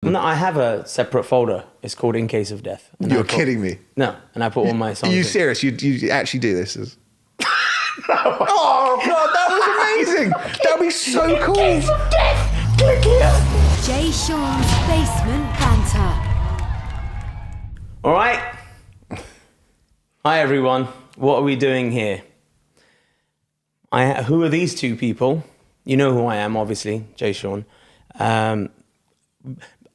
No, I have a separate folder. It's called In Case of Death. You're kidding me. No, and I put all my songs Are you in. serious? You actually do this? Oh, God, that was amazing. That would be so cool. In Case of Death. Click here. Jay Sean's Basement Banter. All right. Hi, everyone. What are we doing here? Who are these two people? You know who I am, obviously, Jay Sean.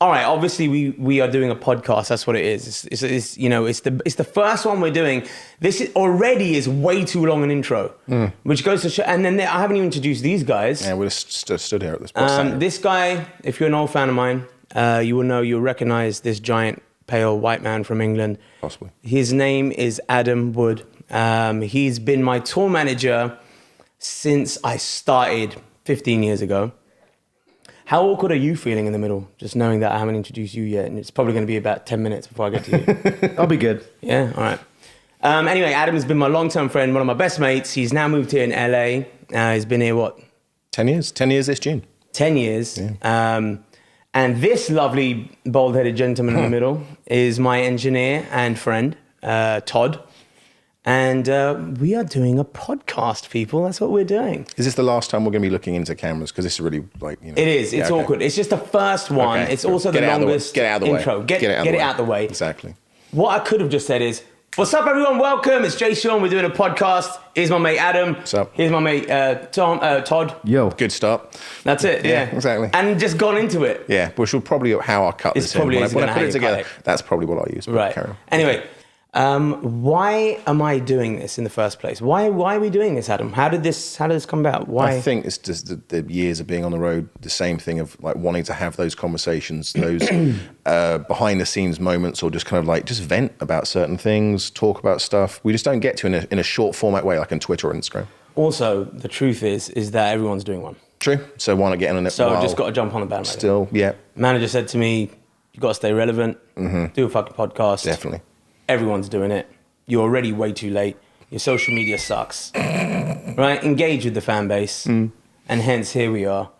All right, obviously we are doing a podcast. That's what it is. It's it's the first one we're doing. This already is way too long an intro, which goes to show. And then I haven't even introduced these guys. Yeah, we're stood here at this point. This guy, if you're an old fan of mine, you'll recognize this giant pale white man from England. Possibly. His name is Adam Wood. He's been my tour manager since I started 15 years ago. How awkward are you feeling in the middle, just knowing that I haven't introduced you yet? And it's probably going to be about 10 minutes before I get to you. I'll be good. Yeah, all right. Anyway, Adam's been my long-term friend, one of my best mates. He's now moved here in LA. He's been here, 10 years? 10 years this June. 10 years. Yeah. And this lovely bald-headed gentleman in the middle is my engineer and friend, Todd. And we are doing a podcast, people. That's what we're doing. Is this the last time we're going to be looking into cameras? Because this is really It is. It's awkward. It's just the first one. Okay. It's also the longest intro. Get it out of the way. Exactly. What I could have just said is, what's up, everyone? Welcome. It's Jay Sean. We're doing a podcast. Here's my mate, Adam. What's up? Here's my mate, Todd. Yo. Good start. That's it. Yeah, exactly. And just gone into it. Yeah, which will probably how I'll cut It's this probably in. is When I gonna put how it you cut together, it. that's probably what I'll use. Right. Carry on. Anyway, why am I doing this in the first place? Why are we doing this, Adam? How did this come about? Why? I think it's just the years of being on the road, the same thing of like wanting to have those conversations, those behind the scenes moments, or just kind of like just vent about certain things, talk about stuff. We just don't get to in a short format way like on Twitter or Instagram. Also, the truth is that everyone's doing one. True. So why not get in on it? So I just got to jump on the bandwagon. Still, yeah. Manager said to me, you got to stay relevant, do a fucking podcast. Definitely. Everyone's doing it. You're already way too late. Your social media sucks. Right? Engage with the fan base. And hence, here we are,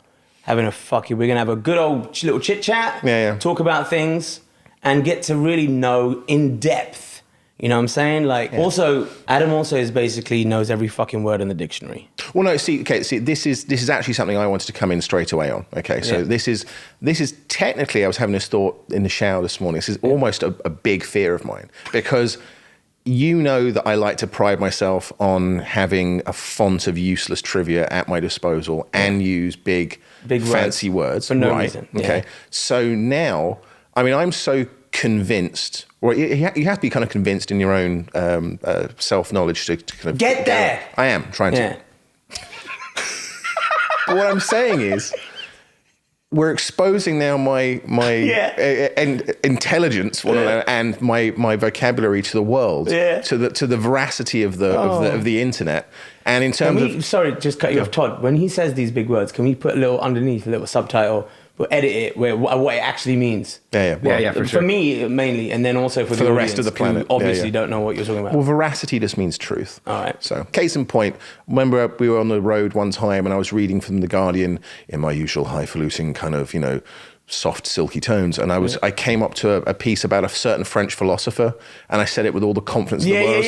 having we're going to have a good old little chit chat, talk about things, and get to really know in depth. You know what I'm saying? Also, Adam also basically knows every fucking word in the dictionary. Well, no, see, this is actually something I wanted to come in straight away on. Okay, so this is technically, I was having this thought in the shower this morning. This is almost a big fear of mine, because you know that I like to pride myself on having a font of useless trivia at my disposal and use big fancy words for no reason. Okay, so now, I mean, I'm so convinced, or you have to be kind of convinced in your own self-knowledge to kind of get there. I am trying to. But what I'm saying is, we're exposing now my intelligence and my vocabulary to the world, to the veracity of the internet. And in terms sorry, just cut you off, Todd. When he says these big words, can we put a little subtitle? We'll edit it what it actually means. Yeah, for sure. For me, mainly, and then also for the rest of the planet. Who obviously don't know what you're talking about. Well, veracity just means truth. All right. So, case in point, remember we were on the road one time and I was reading from The Guardian in my usual highfalutin kind of, soft, silky tones. And I came up to a piece about a certain French philosopher, and I said it with all the confidence in the world.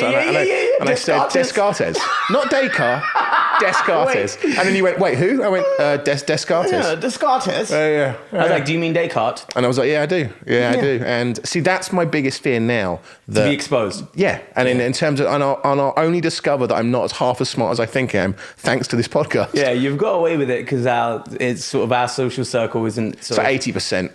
And I said, Descartes. Not Descartes, Descartes. And then you went, wait, who? I went, Descartes. Yeah, Descartes. I was like, do you mean Descartes? And I was like, yeah, I do. Yeah, I do. And see, that's my biggest fear now. To be exposed. Yeah. And in terms of, and I'll only discover that I'm not half as smart as I think I am, thanks to this podcast. Yeah, you've got away with it because it's sort of our social circle isn't so 80%.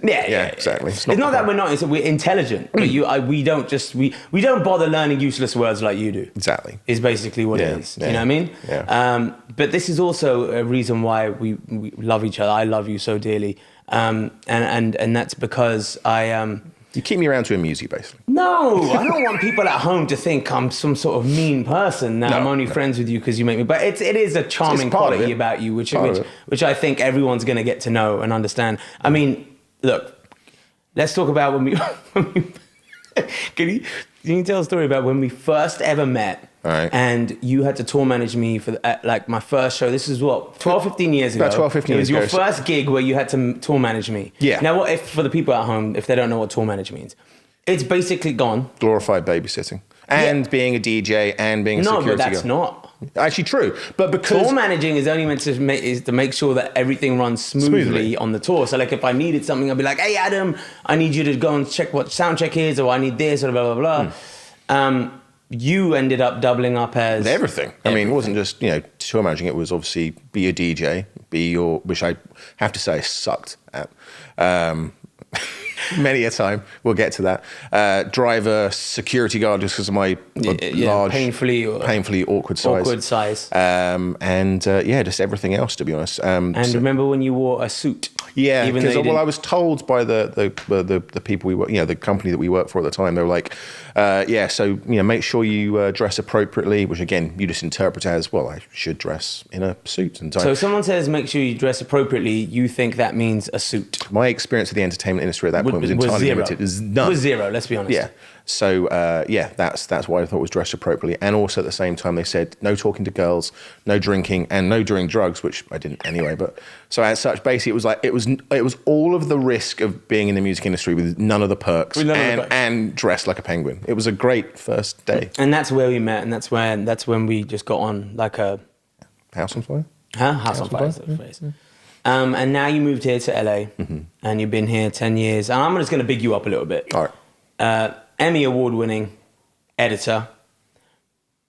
Yeah, exactly. It's not that we're intelligent, but we don't bother learning useless words like you do. Exactly. Is basically what it is. You know what I mean? Yeah. But this is also a reason why we love each other. I love you so dearly, and that's because you keep me around to amuse you, basically. No, I don't want people at home to think I'm some sort of mean person. Now I'm only friends with you because you make me. But it is a charming quality about you, which I think everyone's going to get to know and understand. I mean, look, let's talk about when we can you tell a story about when we first ever met? All right. And you had to tour manage me for like my first show. This is what, 12, 15 years ago? About 12, 15 years ago. It was your first gig where you had to tour manage me. Yeah. Now, what if, for the people at home, if they don't know what tour manage means, it's basically gone. Glorified babysitting. And being a DJ and being a security No, but that's guard. not. Actually true. But because... Tour managing is only meant to make sure that everything runs smoothly on the tour. So like if I needed something, I'd be like, hey, Adam, I need you to go and check what sound check is, or I need this, or blah, blah, blah. You ended up doubling up as... Everything. I mean, it wasn't just, tour managing. It was obviously be a DJ, which I have to say sucked at. Many a time. We'll get to that. Driver, security guard, just because of my large, painfully awkward size. Just everything else, to be honest. Remember when you wore a suit? Yeah, because I was told by the people we work, the company that we worked for at the time, they were like, make sure you dress appropriately, which again you just interpret as, well, I should dress in a suit and tie. So if someone says make sure you dress appropriately, you think that means a suit? My experience of the entertainment industry at that point was entirely limited. It was none. It was zero. Let's be honest. Yeah. So that's why I thought it was dressed appropriately. And also at the same time, they said no talking to girls, no drinking, and no doing drugs, which I didn't anyway. But so as such, basically, it was all of the risk of being in the music industry with none of the perks, and dressed like a penguin. It was a great first day. And that's where we met, and that's when we just got on like a house on fire. Huh? House on fire. That's the phrase. And now you moved here to LA, and you've been here 10 years. And I'm just going to big you up a little bit. All right. Emmy award-winning editor,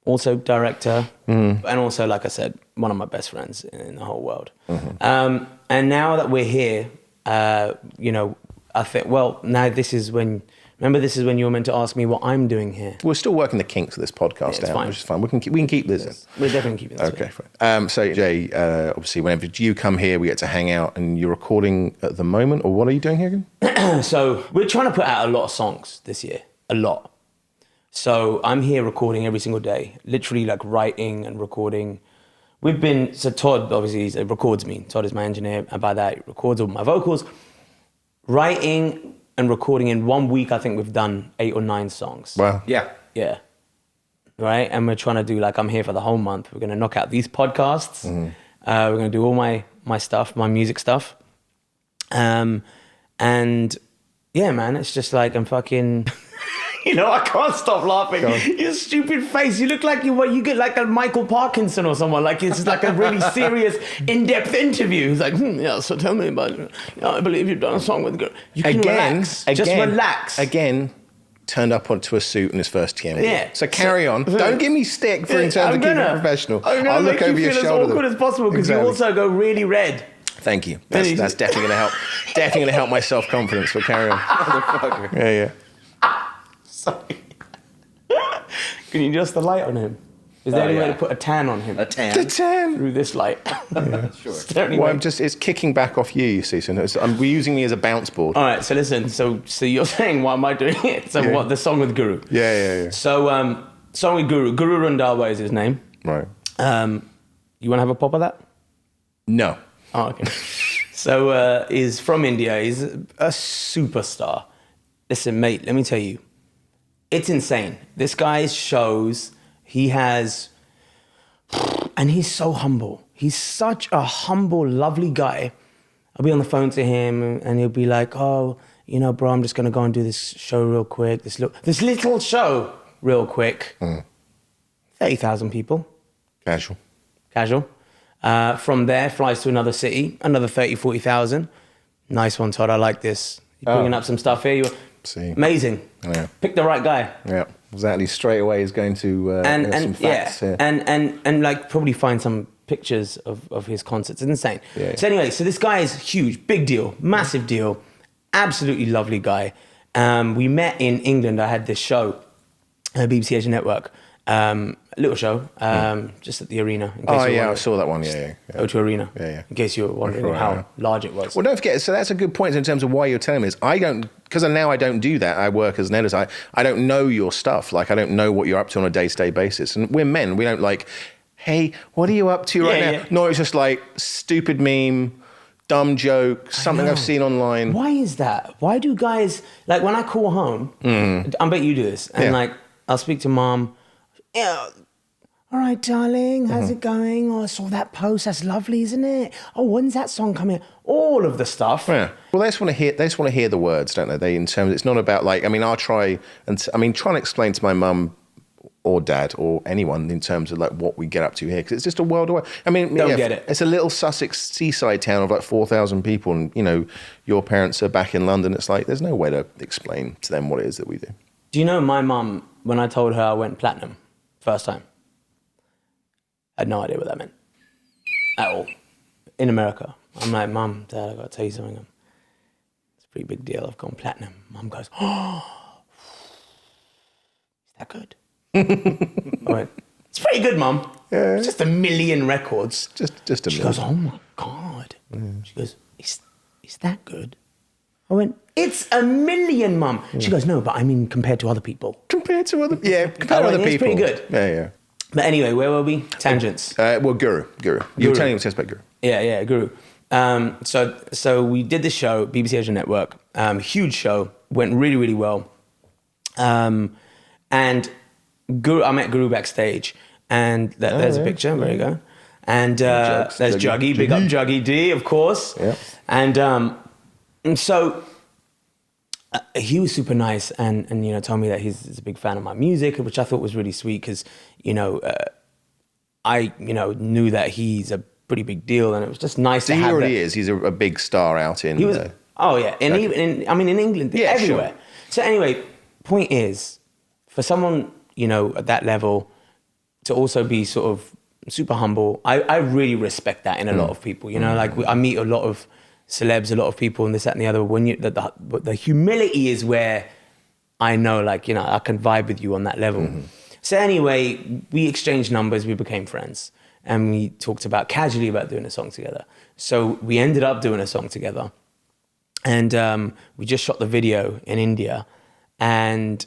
also director, and also, like I said, one of my best friends in the whole world. And now that we're here, I think, well, now this is when you were meant to ask me what I'm doing here. We're still working the kinks of this podcast out, which is fine. We can keep this in. We're definitely keeping this Okay, fine. So, Jay, obviously, whenever you come here, we get to hang out, and you're recording at the moment, or what are you doing here again? So we're trying to put out a lot of songs this year. A lot. So I'm here recording every single day, literally like writing and recording. Todd obviously records me. Todd is my engineer, and by that he records all my vocals. Writing and recording in 1 week, I think we've done 8 or 9 songs. Wow. Yeah. Right? And we're trying to do I'm here for the whole month. We're going to knock out these podcasts. We're going to do all my stuff, my music stuff. And yeah, man, it's just like I'm fucking... I can't stop laughing. Your stupid face. You look like you get like a Michael Parkinson or someone. Like it's like a really serious, in-depth interview. He's like, so tell me about it. I believe you've done a song with a girl. You can relax. Just relax. Again, turned up onto a suit in his first TM. Yeah. So carry on. Don't give me stick in terms of keeping it professional. I'll look over your shoulder. As awkward as possible because you also go really red. Thank you. That's definitely going to help. Definitely going to help my self-confidence. But carry on. Yeah. Sorry. Can you adjust the light on him? Is there any way to put a tan on him? A tan? A tan. Through this light. Yeah. Sure. Well, it's kicking back off you see. So we're using me as a bounce board. All right, so listen. So you're saying, why am I doing it? So what, the song with Guru? Yeah. So, song with Guru. Guru Randhawa is his name. Right. You want to have a pop of that? No. Oh, okay. So, he's from India. He's a superstar. Listen, mate, let me tell you. It's insane. This guy's shows, he has, and he's so humble. He's such a humble, lovely guy. I'll be on the phone to him and he'll be like, bro, I'm just going to go and do this show real quick. This little show real quick. 30,000 people. Casual. From there, flies to another city, another 30, 40,000. Nice one, Todd. I like this. You're bringing up some stuff here. See. Amazing. Yeah. Pick the right guy. Yeah, exactly. Straight away is going to some facts here. And like probably find some pictures of his concerts. It's insane. Yeah. So anyway, so this guy is huge, big deal, massive deal, absolutely lovely guy. We met in England. I had this show, BBC Asian Network, little show, just at the arena. I saw that one. Yeah. O2 Arena. Yeah. In case you were wondering how large it was. Well, don't forget. So that's a good point in terms of why you're telling me this. Because now I don't do that. I work as an editor. I don't know your stuff. Like I don't know what you're up to on a day-to-day basis. And we're men. We don't like, hey, what are you up to right now? Yeah. No, it's just like stupid meme, dumb joke, something I've seen online. Why is that? Why do guys like when I call home? I bet you do this. And like I'll speak to mom. all right, darling, how's it going? Oh, I saw that post. That's lovely, isn't it? Oh, when's that song coming? All of the stuff. Yeah. Well, they just want to hear the words, don't they? In terms, it's not about like, I mean, I'll try and trying to explain to my mum or dad or anyone in terms of like what we get up to here, because it's just a world away. I mean, Don't get it. It's a little Sussex seaside town of like 4,000 people, and you know, your parents are back in London. It's like there's no way to explain to them what it is that we do. Do you know my mum, when I told her I went platinum first time, I had no idea what that meant at all. In America, I'm like, Mum, Dad, I got to tell you something. It's a pretty big deal. I've gone platinum. Mum goes, oh, is that good? I went, it's pretty good, Mum. Yeah. It's just 1 million records. Just a She million. goes, oh my God. She goes, is that good? I went, it's 1 million, Mum. She goes, no, but I mean compared to other people. Compared to other people. It's pretty good. Yeah. But anyway, where were we? Tangents. Well, Guru. You were telling us about Guru. Yeah, Guru. So we did this show, BBC Asia Network, huge show, went really, really well. And Guru, I met Guru backstage, and there's a picture, there you go. And there's Juggy, big up Juggy D, of course. Yeah. And so he was super nice and you know, told me that he's a big fan of my music, which I thought was really sweet because, you know, I, you know, knew that he's a pretty big deal, and it was just nice to have that. He already is. He's a big star out in... He was, oh yeah, and even in England, yeah, everywhere. Sure. So anyway, point is, for someone, you know, at that level, to also be sort of super humble, I really respect that in a lot of people. You know, like I meet a lot of celebs, a lot of people, and this, that, and the other. When you, the humility is where I know, like, you know, I can vibe with you on that level. So anyway, we exchanged numbers, we became friends, and we talked casually about doing a song together. So we ended up doing a song together, and we just shot the video in India, and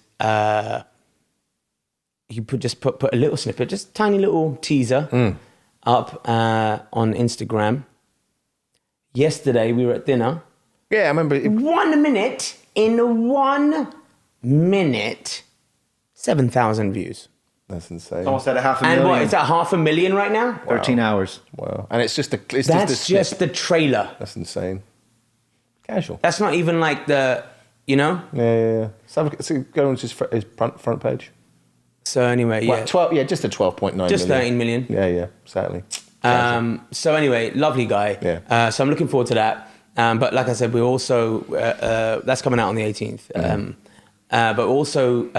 he put a little snippet, just tiny little teaser up on Instagram. Yesterday we were at dinner. Yeah, I remember. 1 minute, in 1 minute, 7,000 views. That's insane. Almost at 500,000. And what, it's at 500,000 right now? 13 hours. Wow. And it's just the... That's just the trailer. That's insane. Casual. That's not even like the, you know? Yeah. So go on his front page. So anyway, yeah. Well, just a 12.9 million. Just 13 million. Yeah, exactly. So anyway, lovely guy. Yeah. So I'm looking forward to that. But like I said, we're also, that's coming out on the 18th. But also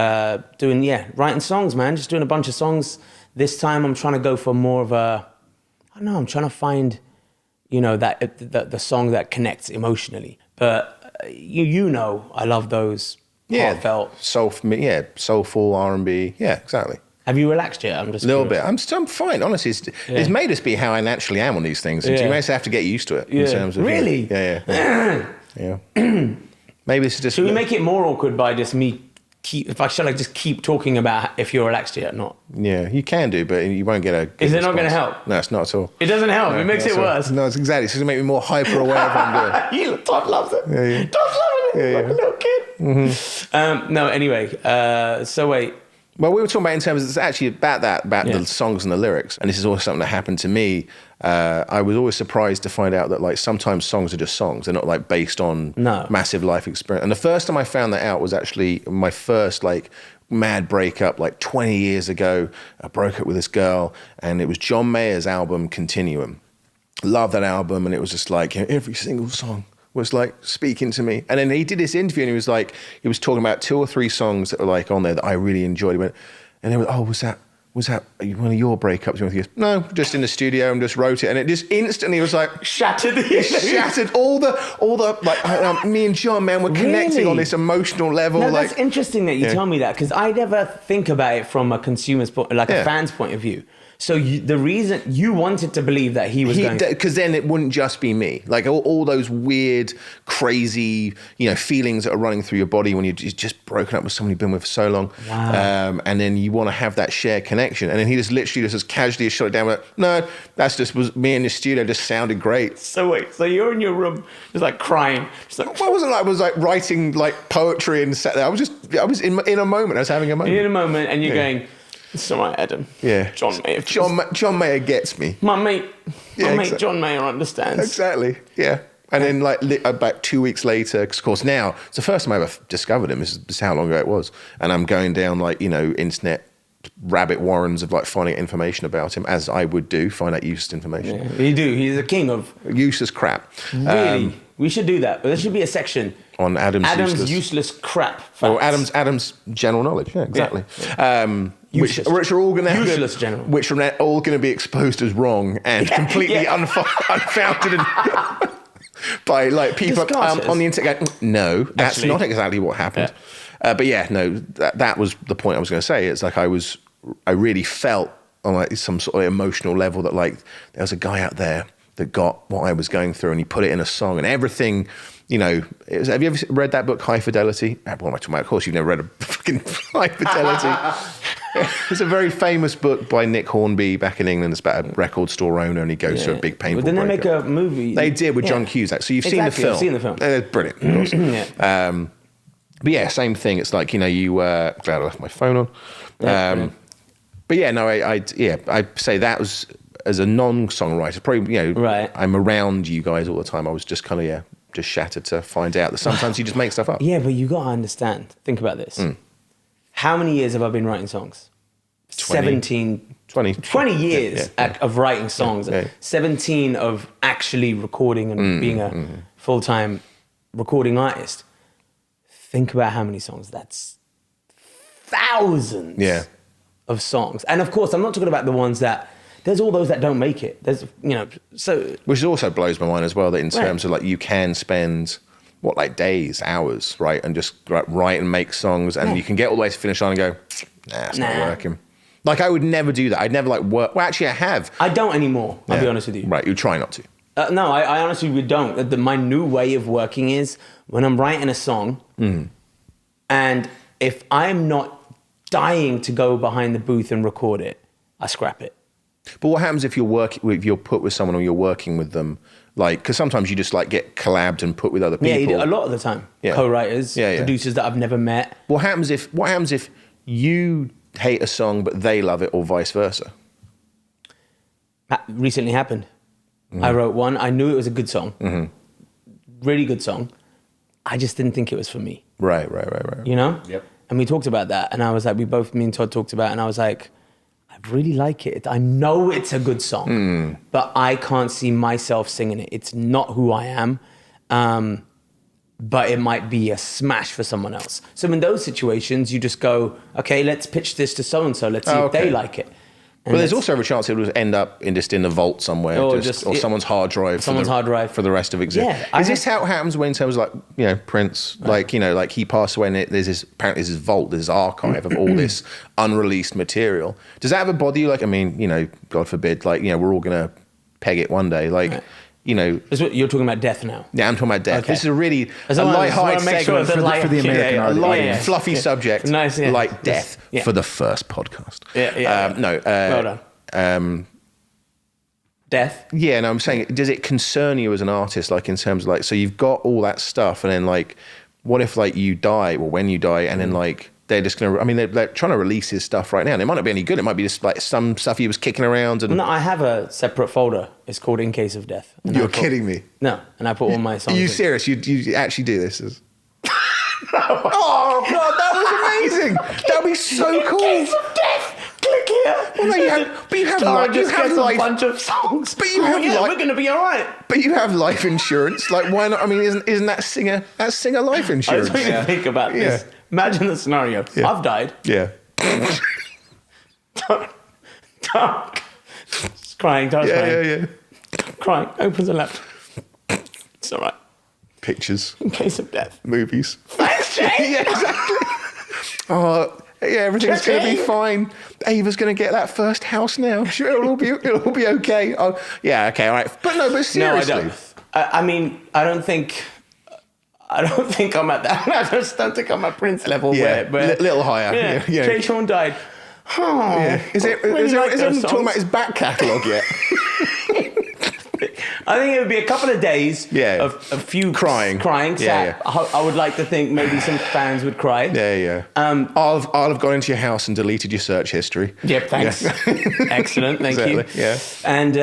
writing songs, man. Just doing a bunch of songs. This time I'm trying to go for more of a, I don't know, I'm trying to find, you know, that the song that connects emotionally. But you know, I love those heartfelt. Soulful R&B. Yeah, exactly. Have you relaxed yet? I'm just a little curious. bit. I'm fine. Honestly, it's made us be how I naturally am on these things. And you may have to get used to it. In terms of, really? Yeah. Maybe this is just... Should we make it more awkward by just me shall I just keep talking about if you're relaxed yet or not? Yeah, you can do, but you won't get a good Is it not going to response. help? No, it's not at all. It doesn't help. No, it makes it worse. No, it's exactly. It's going to make me more hyper aware of what I'm doing. Todd loves it. Yeah. Todd's loving it. Yeah. Like a little kid. No, anyway. So wait. Well, we were talking about in terms of, it's actually about the songs and the lyrics. And this is also something that happened to me. I was always surprised to find out that like sometimes songs are just songs. They're not like based on massive life experience. And the first time I found that out was actually my first like mad breakup like 20 years ago. I broke up with this girl, and it was John Mayer's album Continuum. Love that album, and it was just like, you know, every single song was like speaking to me. And then he did this interview, and he was talking about 2 or 3 songs that were like on there that I really enjoyed. He went, and they were, oh, was that one of your breakups? He goes, no, just in the studio and just wrote it. And it just instantly was like shattered all the like me and John, man, we're connecting on this emotional level. No, like, that's interesting that you tell me that, because I never think about it from a consumer's point, like a fan's point of view. So the reason you wanted to believe that he was going... Because then it wouldn't just be me. Like all those weird, crazy, you know, feelings that are running through your body when you're just broken up with someone you've been with for so long. Wow. And then you want to have that shared connection. And then he just literally just as casually shut it down. Like, no, that's just was me in the studio, just sounded great. So wait, so you're in your room just like crying. Just like, well, it wasn't like I was like writing like poetry and sat there. I was in a moment. I was having a moment. In a moment, and you're going... It's all right, Adam. Yeah. John Mayer. John Mayer gets me. My mate exactly. John Mayer understands. Exactly. Yeah. And then like about 2 weeks later, because of course now it's the first time I ever discovered him. This is how long ago it was, and I'm going down like internet rabbit warrens of like finding out information about him, as I would do, find out useless information. Yeah, you do. He's the king of useless crap. Really, we should do that. There should be a section on Adam's useless crap. Facts. Or Adam's general knowledge. Yeah, exactly. Yeah. Which are all going to useless general. Which are all going to be exposed as wrong and completely unfounded and by like people on the internet going, no, that's not exactly what happened. Yeah. But yeah, no, that was the point I was going to say. It's like I really felt on like some sort of emotional level that like there was a guy out there that got what I was going through and he put it in a song and everything. Have you ever read that book, High Fidelity? What am I talking about? Of course, you've never read a fucking High Fidelity. It's a very famous book by Nick Hornby back in England. It's about a record store owner and he goes through a big painful breakup. Didn't they make a movie? They did with John Cusack. So you've seen the film. I've seen the film. It's brilliant. Of course. But yeah, same thing. It's like, glad I left my phone on. But yeah, no, I'd say that was, as a non-songwriter, probably, right. I'm around you guys all the time. I was just kind of, just shattered to find out that sometimes you just make stuff up. Yeah, but you got to understand. Think about this. How many years have I been writing songs? 20 years of writing songs. 17 of actually recording and being a full-time recording artist. Think about how many songs. That's thousands of songs. And of course, I'm not talking about the ones that, there's all those that don't make it. There's, so... Which also blows my mind as well, that in terms of like, you can spend, days, hours, right? And just write and make songs and you can get all the way to finish line and go, it's not working. Like, I would never do that. I'd never work. Well, actually, I have. I don't anymore, I'll be honest with you. Right, you try not to. No, I honestly don't. My new way of working is when I'm writing a song and if I'm not dying to go behind the booth and record it, I scrap it. But what happens if you're put with someone or you're working with them? Like, because sometimes you just get collabed and put with other people. Yeah, a lot of the time. Yeah. Co-writers, producers that I've never met. What happens if you hate a song but they love it, or vice versa? That recently happened. I wrote one. I knew it was a good song. Really good song. I just didn't think it was for me. Right. Yep. And we talked about that. And I was like, me and Todd talked about it. And I was like, I really like it. I know it's a good song, but I can't see myself singing it. It's not who I am, but it might be a smash for someone else. So in those situations, you just go, okay, let's pitch this to so-and-so. Let's see if they like it. And there's also a chance it would end up in the vault somewhere, or someone's hard drive. For the rest of existence. Yeah, is this how it happens when, in terms of Prince, he passed away and there's apparently this vault, this archive of all this unreleased material. Does that ever bother you? God forbid, we're all gonna peg it one day, You're talking about death now. Yeah, I'm talking about death. Okay. This is a really light-hearted segment for the American audience. a light, fluffy subject, nice, like death for the first podcast. Well done. Death? Yeah, no, I'm saying, does it concern you as an artist, in terms of so you've got all that stuff, and then what if you die, or when you die, and then they're just going to, they're trying to release his stuff right now. And it might not be any good. It might be just some stuff he was kicking around. And no, I have a separate folder. It's called In Case of Death. You're kidding me. No, and I put all my songs Are you serious? You actually do this? Oh, God, that was amazing. That would be so cool. In Case of Death. Click here. Well, no, you have a bunch of songs. But you have we're going to be all right. But you have life insurance. Why not? Isn't that singer life insurance? I was trying to think about this. Imagine the scenario. Yeah. I've died. Yeah. Crying. Yeah. Crying. Opens a laptop. It's all right. Pictures. In Case of Death. Movies. Thanks, Jay. Yeah, exactly. Oh, yeah, everything's going to be fine. Ava's going to get that first house now. Sure, it'll all be okay. Oh, yeah, okay, all right. But seriously. No, I don't. I don't think I'm at that. I just don't think I'm at Prince level. Yeah, where little higher. Yeah. JaySean died. Oh, yeah. Is anyone talking about his back catalogue yet? I think it would be a couple of days Yeah. of a few Crying. sad. Yeah. I would like to think maybe some fans would cry. Yeah. I'll have gone into your house and deleted your search history. Yep, thanks. Yeah. Excellent, thank you. Exactly, yeah. And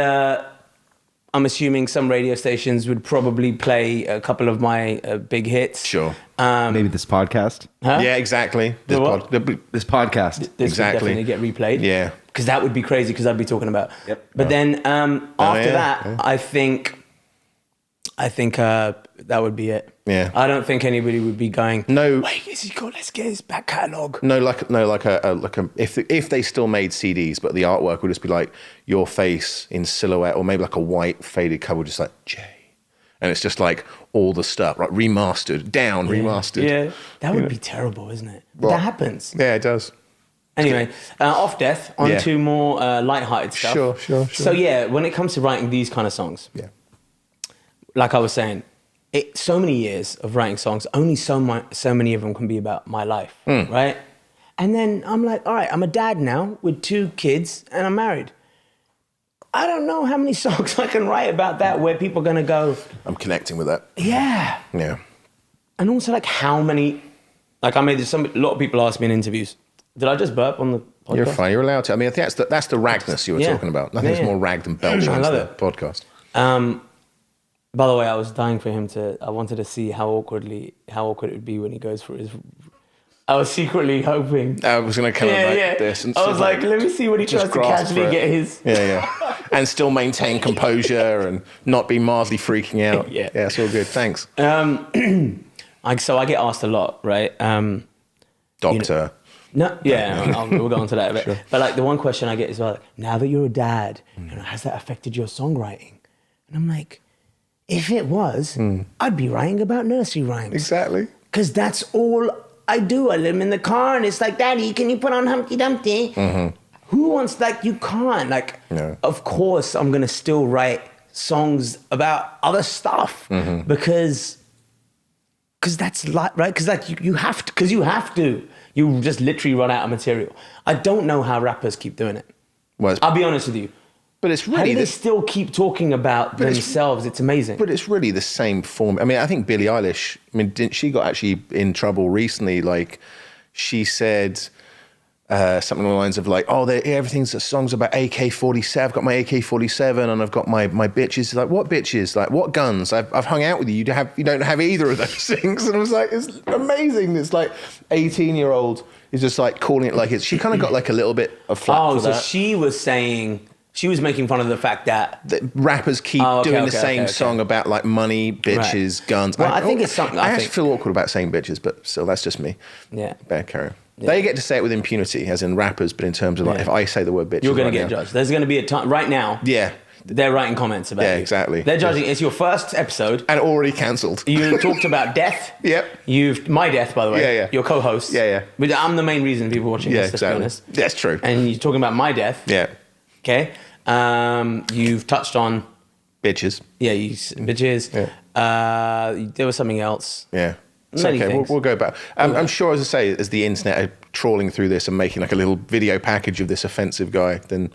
I'm assuming some radio stations would probably play a couple of my big hits. Sure. Maybe this podcast. Huh? Yeah, exactly. The what? This podcast. This Exactly. would definitely get replayed. Yeah. Because that would be crazy because I'd be talking about. Yep. But then after that, yeah. I think that would be it. Yeah. I don't think anybody would be going, No. wait, is he cool? Let's get his back catalogue. Like a if they still made CDs, but the artwork would just be like your face in silhouette, or maybe like a white faded cover, just like Jay, and it's just like all the stuff, like remastered, remastered. Yeah, that would be terrible, isn't it? But Well, that happens. Yeah, it does. Anyway, off death, onto more light-hearted stuff. Sure. So yeah, when it comes to writing these kind of songs, Yeah. like I was saying, so many years of writing songs, only so many of them can be about my life, right? And then I'm like, all right, I'm a dad now with 2 kids and I'm married. I don't know how many songs I can write about that where people are going to go, I'm connecting with that. yeah. Yeah. And also like how many, like I made this, a lot of people ask me in interviews, did I just burp on the podcast? You're fine. You're allowed to. I mean, I think that's the ragness you were Yeah. talking about. Nothing's Yeah. more rag than belching I into love the it. podcast. By the way, I was dying for him I wanted to see how awkward it would be when he goes for his, I was secretly hoping. I was going to come like this. And I was like, let me see when he tries just to grasp casually for it. get his. Yeah. And still maintain composure and not be mildly freaking out. Yeah. It's all good. Thanks. So I get asked a lot, right? Doctor. We'll go on to that a bit. But like the one question I get is like, now that you're a dad, has that affected your songwriting? And I'm like, if it was, I'd be writing about nursery rhymes. Exactly. Because that's all I do. I live in the car and it's like, Daddy, can you put on Humpty Dumpty? Who wants, like, you can't. Like, No. Of course, I'm going to still write songs about other stuff because that's like, right? Because like you have to. You just literally run out of material. I don't know how rappers keep doing it. Well, I'll be honest with you. but it's How really do they still keep talking about themselves? It's amazing. But it's really the same form. I mean, I think Billie Eilish, she got actually in trouble recently. Like, she said something along the lines of like, oh, everything's a song's about AK-47. I've got my AK-47 and I've got my bitches. Like, what bitches? Like, what guns? I've hung out with you. You don't have either of those things. And I was like, it's amazing. It's like 18-year-old is just like calling it like it's. She kind of got like a little bit of flack for that. She was saying. She was making fun of the fact that rappers keep doing the same song about like money, bitches, guns. Well, I think it's something. I actually feel awkward about saying bitches, but still, that's just me. Yeah. Better carry on. Yeah. They get to say it with impunity, as in rappers, but in terms of like, if I say the word bitches, you're going to get judged. There's going to be a time right now. Yeah. They're writing comments about Yeah, you. exactly. They're judging. It's your first episode. And already cancelled. You talked about death. Yep. My death, by the way. Yeah. Your co-host. Yeah. But I'm the main reason people are watching this, exactly. to be honest. That's true. And you're talking about my death. Yeah. Okay. You've touched on Bitches. bitches. Yeah. There was something else. Yeah. It's Many okay, things. we'll go back. I'm sure, as I say, as the internet are trawling through this and making like a little video package of this offensive guy, then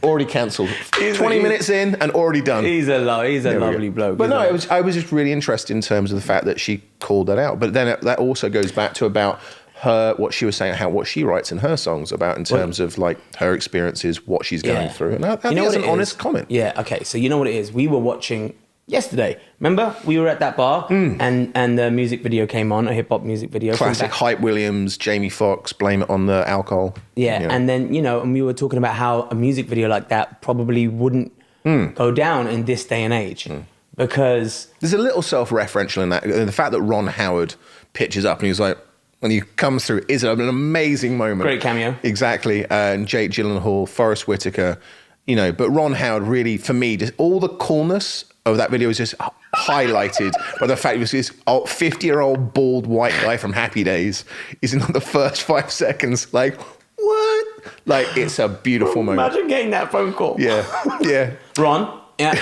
already cancelled. 20 minutes in and already done. He's a lovely bloke. But no, I was just really interested in terms of the fact that she called that out. But then that also goes back to about her, what she was saying, what she writes in her songs about in terms of like her experiences, what she's going through. And I think that's an honest comment. Yeah, okay. So you know what it is? We were watching yesterday. Remember? We were at that bar and the music video came on, a hip-hop music video. Classic Hype Williams, Jamie Foxx, Blame It on the Alcohol. Yeah, and then, and we were talking about how a music video like that probably wouldn't go down in this day and age because... There's a little self-referential in that. The fact that Ron Howard pitches up and he's like, when he comes through, is an amazing moment. Great cameo. Exactly. And Jake Gyllenhaal, Forrest Whitaker, but Ron Howard really, for me, just all the coolness of that video is just highlighted by the fact he was this 50-year-old bald white guy from Happy Days is in the first 5 seconds like, what? Like, it's a beautiful moment. Imagine getting that phone call. Yeah. Ron? Yeah.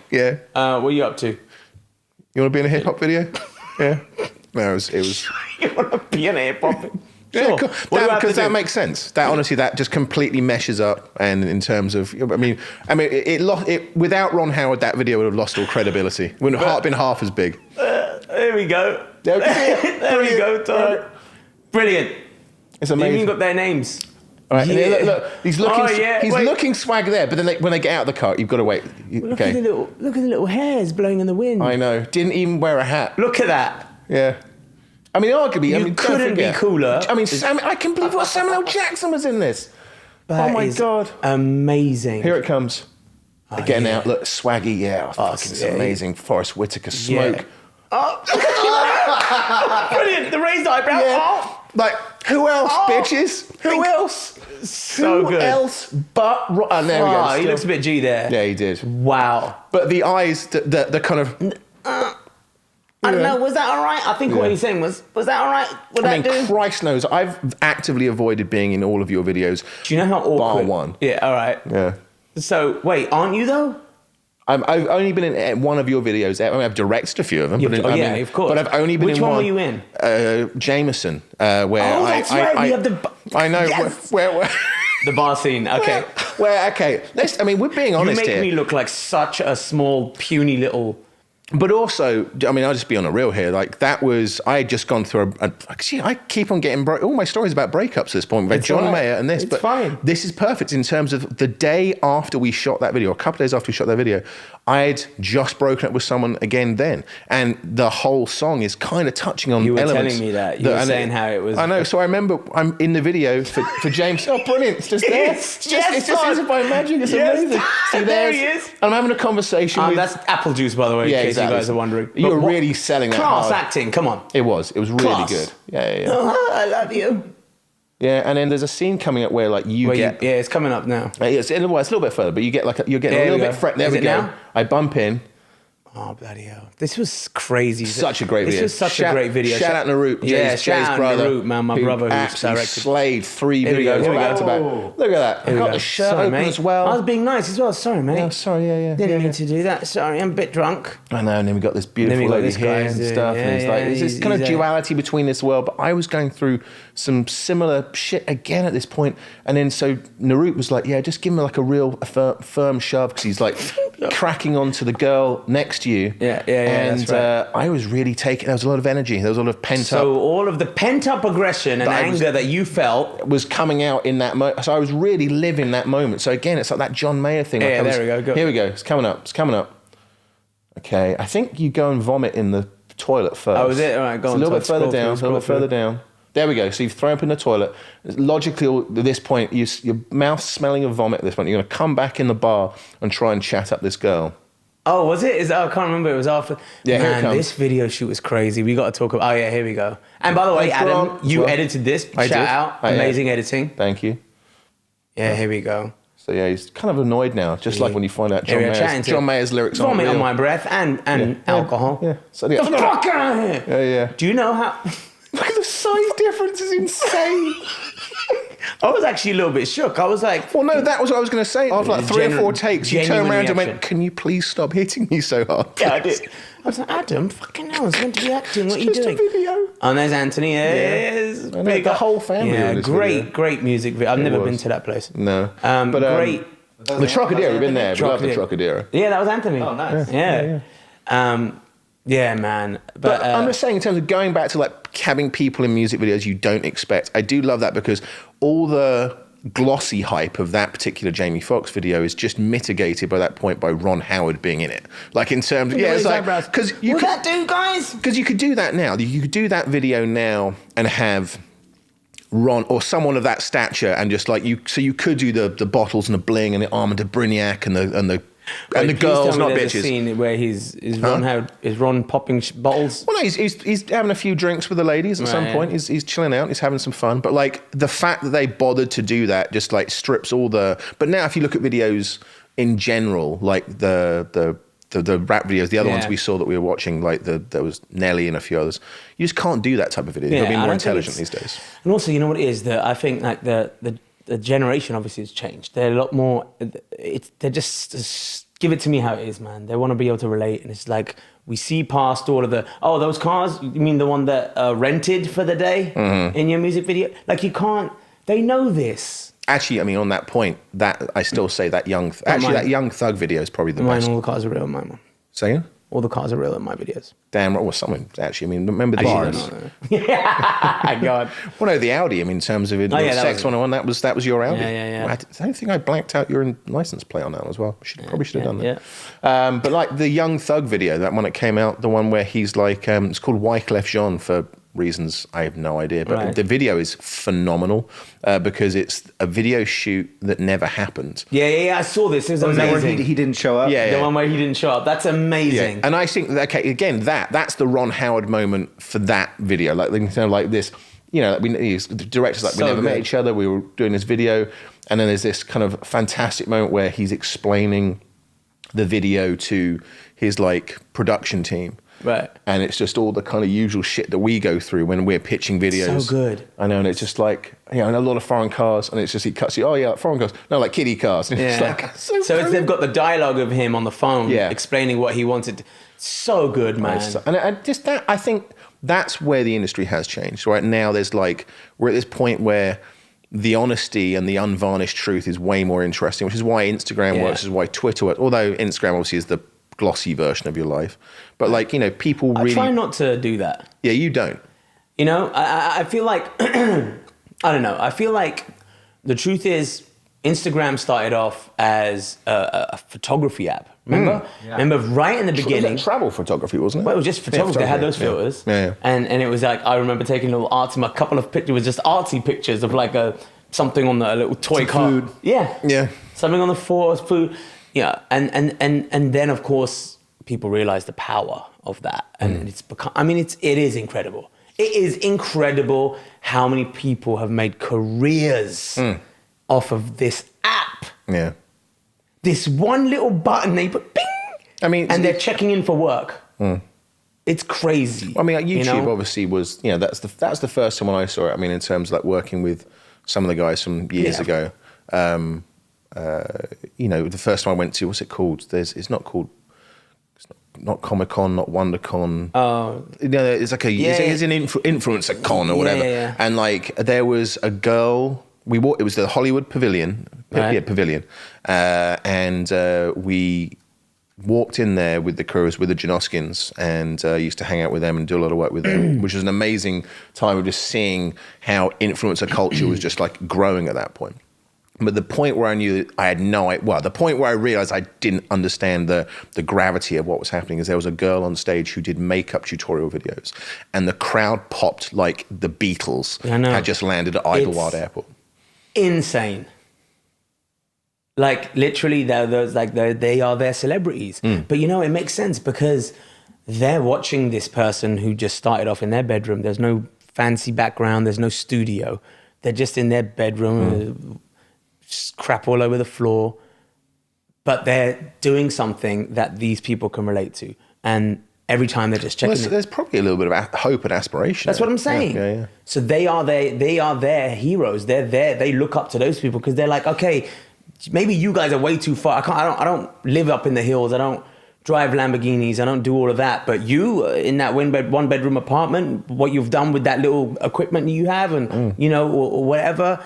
Yeah. What are you up to? You want to be in a hip-hop video? Yeah. No, it was... You want to be in a hip-hop? Yeah, Sure. cool. What do I have to Because that do? makes sense. That honestly, that just completely meshes up. And in terms of, it without Ron Howard, that video would have lost all credibility. Wouldn't have been half as big. There we go. There There we go, Todd. Right. Brilliant. It's They amazing. even got their names. All right, and Yeah. look, he's looking. Oh, yeah, He's wait. looking swag there, but then when they get out of the car, you've got to wait. Look at the little hairs blowing in the wind. I know. Didn't even wear a hat. Look at that. Yeah. I mean, arguably, You don't couldn't be forget. cooler. I mean, I can believe what Samuel L. Jackson was in this. That oh my is God. Amazing. Here it comes. They're getting yeah. out. Look, swaggy. Yeah. Fucking it's yeah. amazing. Forrest Whitaker smoke. Yeah. Oh, brilliant. The raised eyebrow. Yeah. Oh, Like, who else, bitches? Who else? so Who good. else but... Oh, there we go. Oh, he Still- looks a bit G there. Yeah, he did. Wow. But the eyes, the kind of... I don't know. Was that all right? I think what Yeah. he's saying was that all right? Would I that mean, do? Christ knows, I've actively avoided being in all of your videos. Do you know how awkward? Bar one. Yeah. All right. Yeah. So wait, aren't you though? I've only been in one of your videos. I mean, I've directed a few of them. Yeah, but oh, I yeah, mean, of course. But I've only been Which in one. one were you in? Jameson, where Oh, that's right, we have the... I know. Yes. Where The bar scene. Okay. okay. Let's. I mean, we're being You honest make here. me look like such a small, puny little... But also, I mean, I'll just be on a real here. Like that was, I had just gone through see, I keep on getting all my stories about breakups at this point. We've had It's John all right. Mayer and this, It's but fine. this is perfect in terms of the day after we shot that video, a couple of days after we shot that video, I'd just broken up with someone again then, and the whole song is kind of touching on You were elements. telling me that. You were saying how it was... I know. So I remember I'm in the video for James. Oh, brilliant! It's just there. Yes, It's just, yes, it's just as if by magic. It's Yes. amazing. See, There he there's- is. I'm having a conversation with. That's apple juice, by the way, Yeah, in case exactly. you guys are wondering. You were But what- really selling that Class hard. acting, come on. It was really Class. good. Yeah. Oh, I love you. Yeah, and then there's a scene coming up where like you get. Yeah, it's coming up now. It's a little bit further, but you get like you're getting There a we little go. bit. There Is we it go. now? I bump in. Oh, bloody hell. This was crazy. Such a great video. This was such a great video. Shout out Naroop, Yeah, Jay's shout out brother. Naroop, man, my who brother who's absolutely directed. slayed 3 Here we go, videos here we back go. to back. Look at that. Here we Got go. the shirt Sorry, open mate. as well. I was being nice as well. Sorry, mate. Oh, sorry, yeah. Didn't yeah. mean to do that. Sorry, I'm a bit drunk. I know, and then we got this Then beautiful we got lady this here guy and doing- stuff, and it's yeah, like yeah, there's this kind of he's duality between this world. But I was going through some similar shit again at this point, and then so Naroop was like, "Yeah, just give him like a real firm shove," because he's like cracking onto the girl next to you. Yeah, And that's right. I was really taking. There was a lot of energy. There was a lot of pent So up. all of the pent-up aggression and I was- anger that you felt... Was coming out in that moment. So I was really living that moment. So again, it's like that John Mayer thing. Like Yeah, I was- there we go, go. Here we go. It's coming up. It's coming up. Okay, I think you go and vomit in the toilet first. Oh, is it? All right, go It's on, a little Todd, bit further scroll down. A through, little bit scroll further through. down. There we go. So you've thrown up in the toilet. Logically, at this point, your mouth's smelling of vomit at this point. You're going to come back in the bar and try and chat up this girl. Oh, was it? I can't remember. It was after. Yeah, here it Man, comes. this video shoot was crazy. We got to talk about... Oh, yeah, here we go. And by the way, Thanks, Adam, Ron. you Well, edited this. I Shout did. out. I, Amazing editing. Thank you. Yeah, here we go. So yeah, he's kind of annoyed now, just like when you find out Here we are chatting to John him. Mayer's lyrics aren't Vomit real. on my breath and alcohol. Yeah. So yeah. The fuck out of here! Yeah. Do you know how... Look at the size difference is insane. I was actually a little bit shook. I was like... Well, no, that was what I was going to say. After like 3 or 4 takes, you turn genuine around and reaction. went, "Can you please stop hitting me so hard?" Yeah, I did. I was like, Adam, fucking hell, it's meant to be acting. What are you Just a doing? video. And there's Anthony. Yes. I know, the whole family Yeah, in this great, video. great music video. I've never was. been to that place. No. But great. The Trocadero, we've been there. We love the Trocadero. Trocadero. Yeah, that was Anthony. Oh, nice. Yeah. Yeah, man. But I'm just saying, in terms of going back to like having people in music videos you don't expect, I do love that because all the glossy hype of that particular Jamie Foxx video is just mitigated by that point by Ron Howard being in it. Like in terms of, it's like, because you Will could, that do, guys? because you could do that now. You could do that video now and have Ron or someone of that stature and just like you. So you could do the bottles and the bling and the Armand de Brignac and the Wait, please girls, tell me not there's a bitches. scene where is Ron popping bottles? Well, no, he's having a few drinks with the ladies at some Right. point. He's chilling out. He's having some fun. But like the fact that they bothered to do that just like strips all the. But now, if you look at videos in general, like the rap videos, the other ones Yeah. we saw that we were watching, like there was Nelly and a few others. You just can't do that type of video. You've got to be I more don't think intelligent these it's- days. And also, you know what it is? That I think like the generation obviously has changed. They're a lot more. They're just give it to me how it is, man. They want to be able to relate. And it's like, we see past all of the, oh, those cars, you mean the one that rented for the day in your music video? Like, you can't, they know this. Actually, I mean, on that point, that I still say that Young Thug video is probably the best. All the cars are real in my one. Say it? All the cars are real in my videos. Damn right, or something, actually. I mean, remember the bars? Yeah, God. Well, no, the Audi, I mean, in terms of Sex 101, that was your Audi. Yeah. I don't think I blanked out your license plate on that one as well. Probably should have done that. Yeah. But like the Young Thug video, that one that came out, the one where he's like, it's called Wyclef Jean for reasons I have no idea, but the video is phenomenal because it's a video shoot that never happened. Yeah, I saw this. It was amazing. He didn't show up? The one where he didn't show up. That's amazing. Yeah. And I think, okay, again, that's the Ron Howard moment for that video. Like, like this, the director's like, we never met each other, we were doing this video, and then there's this kind of fantastic moment where he's explaining the video to his like production team. Right. And it's just all the kind of usual shit that we go through when we're pitching videos. So good. I know, and it's just like, and a lot of foreign cars, and it's just, he cuts you, oh yeah, foreign cars. No, like kiddie cars. And it's like, so they've got the dialogue of him on the phone explaining what he wanted. So good, man. And just that, I think that's where the industry has changed. Right now, there's like, we're at this point where the honesty and the unvarnished truth is way more interesting, which is why Instagram works, which is why Twitter works. Although Instagram obviously is the glossy version of your life, but like, people really... I try not to do that. Yeah, you don't. I feel like, I don't know, I feel like the truth is Instagram started off as a photography app. Remember? Remember right in the beginning. It was travel photography, wasn't it? Well, it was just photography. They had those filters. Yeah. And it was like, I remember taking little a couple of pictures, it was just artsy pictures of like something on a little toy car. Food. Yeah. Something on the floor, food. Yeah, and then of course people realize the power of that, and it's become. I mean, it is incredible. It is incredible how many people have made careers off of this app. Yeah, this one little button they put, bing. I mean, and they're checking in for work. It's crazy. I mean, like YouTube obviously was. That's the first time when I saw it. I mean, in terms of like working with some of the guys from years ago. The first time I went to, what's it called? It's not not Comic-Con, not WonderCon. Oh. It's like it's an influencer con or whatever. Yeah. And like, there was a girl, it was the Hollywood Pavilion. Right. Yeah, Pavilion. And we walked in there with the crews, with the Janoskins, and used to hang out with them and do a lot of work with them, which was an amazing time of just seeing how influencer culture was just like growing at that point. But the point where I knew that I had the point where I realized I didn't understand the gravity of what was happening is there was a girl on stage who did makeup tutorial videos, and the crowd popped like the Beatles had just landed at Idlewild Airport. Insane. Like literally, they are their celebrities. But it makes sense because they're watching this person who just started off in their bedroom. There's no fancy background. There's no studio. They're just in their bedroom. Crap all over the floor, but they're doing something that these people can relate to, and every time they're just checking. There's probably a little bit of hope and aspiration. That's what I'm saying. Yeah. So they are their heroes. They're there. They look up to those people because they're like, okay, maybe you guys are way too far. I don't live up in the hills. I don't drive Lamborghinis. I don't do all of that. But you, in that one bedroom apartment, what you've done with that little equipment you have, and or whatever.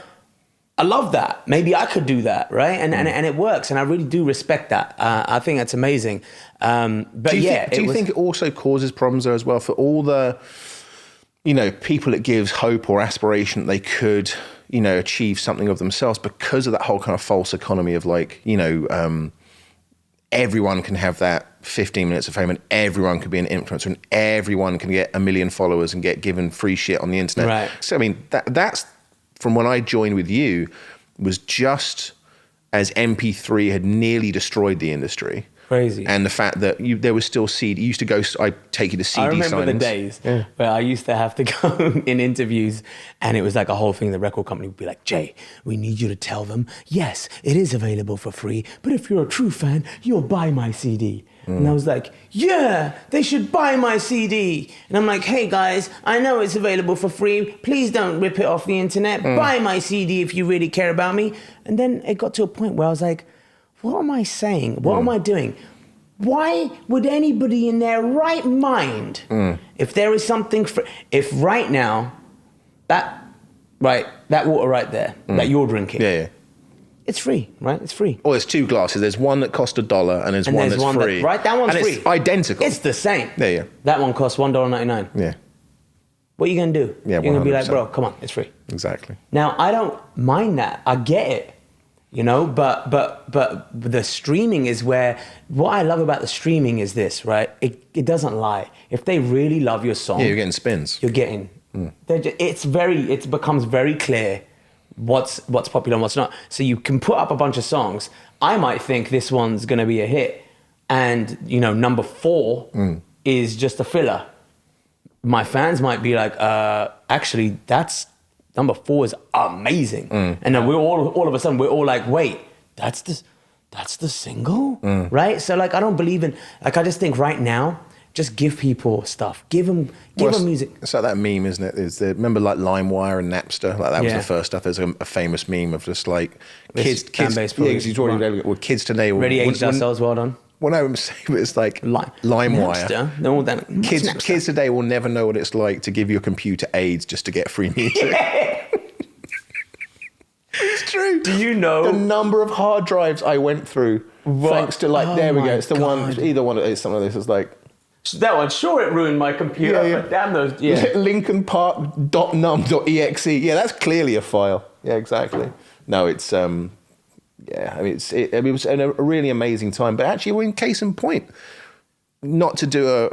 I love that. Maybe I could do that, right? And it works, and I really do respect that. I think that's amazing. But do you think it also causes problems there as well for all the, people it gives hope or aspiration that they could, achieve something of themselves because of that whole kind of false economy of like, everyone can have that 15 minutes of fame and everyone can be an influencer and everyone can get 1 million followers and get given free shit on the internet. Right. So I mean that's from when I joined with you, was just as MP3 had nearly destroyed the industry. Crazy. And the fact that there was still CD. You used to go, I take you to CD signings. I remember the days where I used to have to go in interviews and it was like a whole thing. The record company would be like, Jay, we need you to tell them, yes, it is available for free, but if you're a true fan, you'll buy my CD. And I was like, yeah, they should buy my CD. And I'm like, hey guys, I know it's available for free. Please don't rip it off the internet. Buy my CD if you really care about me. And then it got to a point where I was like, what am I saying? What am I doing? Why would anybody in their right mind, if there is something, if right now, that water right there that you're drinking, it's free, right? It's free. There's two glasses. There's one that costs $1 and there's one that's free. That one's and free. It's identical. It's the same. Yeah. That one costs $1.99. Yeah. What are you going to do? Yeah, you're going to be like, 100%. bro, come on, it's free. Exactly. Now, I don't mind that. I get it, you know, but the streaming is where, what I love about the streaming is this, right? It doesn't lie. If they really love your song. Yeah, you're getting spins. You're getting, it becomes very clear what's popular and what's not. So you can put up a bunch of songs. I might think this one's going to be a hit. And, you know, number 4 is just a filler. My fans might be like, actually, that's number 4 is amazing. And then we're all of a sudden, we're all like, wait, that's the single? Right? So like, I don't believe in, like, I just think right now, just give people stuff. Give them music. It's like that meme, isn't it? Remember like LimeWire and Napster? Like that was the first stuff. There's a famous meme of just like kids. Because he's already well, kids today. Already aged ourselves, well done. When I say it's like LimeWire. Napster? No, then Kids today will never know what it's like to give your computer AIDS just to get free music. It's true. Do you know the number of hard drives I went through thanks to like, there we go. It's the one, either one, it's something like this. It's like, that one, sure, it ruined my computer, but damn those, Lincoln Park.num.exe. Yeah, that's clearly a file. Yeah, exactly. No, it's, I mean, it was a really amazing time. But actually, well, in case in point, not to do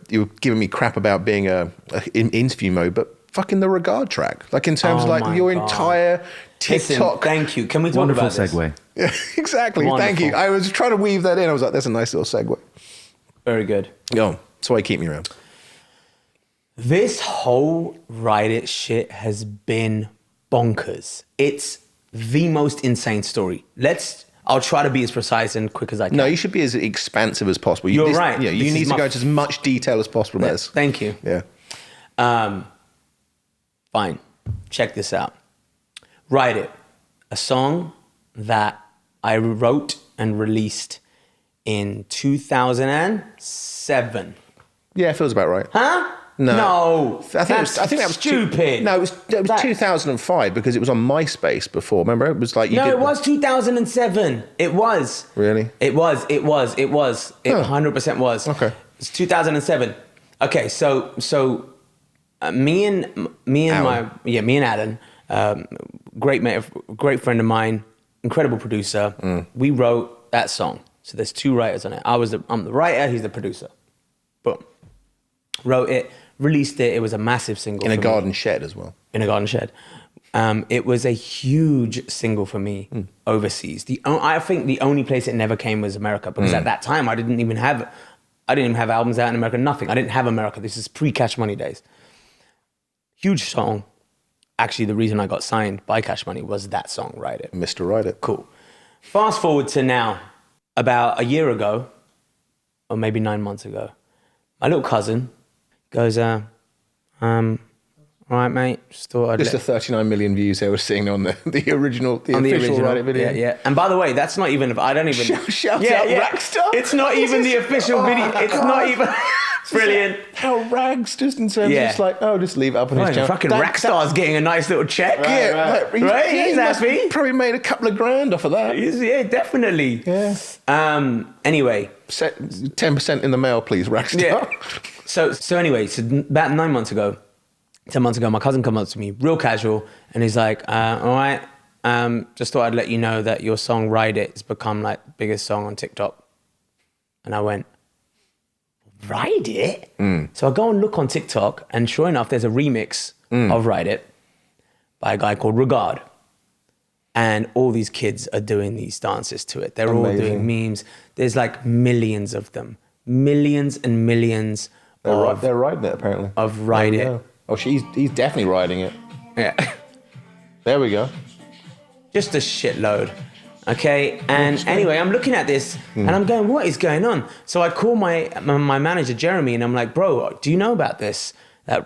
you were giving me crap about being in interview mode, but fucking the Regard track. Like in terms of like your entire TikTok. Listen, thank you. Can we talk Wonderful about this? segue. Yeah, exactly. Wonderful. Thank you. I was trying to weave that in. I was like, that's a nice little segue. Very good. Go. That's why you keep me around. This whole Write It shit has been bonkers. It's the most insane story. I'll try to be as precise and quick as I can. No, you should be as expansive as possible. You're right. Yeah, you This need is to go into as much detail as possible about this. Thank you. Yeah. Fine. Check this out. Write It, a song that I wrote and released in 2007. Yeah, it feels about right. Huh? No. I think that was stupid. No, it was 2005 because it was on MySpace before. Remember? It was like it was 2007. It was. Really? It was. It 100% was. Okay. It's 2007. Okay, so me and Alan, great mate, great friend of mine, incredible producer. We wrote that song. So there's 2 writers on it. I'm the writer, he's the producer. Boom. Wrote it, released it. It was a massive single. In a garden shed as well. In a garden shed. It was a huge single for me overseas. I think the only place it never came was America, because at that time I didn't even have albums out in America, nothing. I didn't have America. This is pre-Cash Money days. Huge song. Actually, the reason I got signed by Cash Money was that song, Write It. Mr. Write It. Cool. Fast forward to now, about a year ago, or maybe 9 months ago, my little cousin goes, all right, mate, just thought I'd Just the 39 million views they were seeing on the official Write It video. Yeah. And by the way, that's not even, I don't even... Shout out Ragstar. It's not even the official video. It's not even... Brilliant. How rags just in terms of just like, just leave it up on his channel. Fucking Ragstar's getting a nice little check. Right. He's happy. Probably made a couple of grand off of that. Yeah, definitely. Yeah. Anyway. 10% in the mail, please, Ragstar. Yeah. So anyway, about 9 months ago, 10 months ago, my cousin come up to me, real casual, and he's like, all right, just thought I'd let you know that your song Ride It has become like biggest song on TikTok. And I went, Ride It? So I go and look on TikTok, and sure enough, there's a remix of Ride It by a guy called Regard. And all these kids are doing these dances to it. They're all doing memes. There's like millions of them. Millions and millions They're riding it, apparently. Of Ride It. Oh, he's definitely riding it. Yeah. There we go. Just a shitload. Okay, and anyway, I'm looking at this and I'm going, what is going on? So I call my manager, Jeremy, and I'm like, bro, do you know about this? a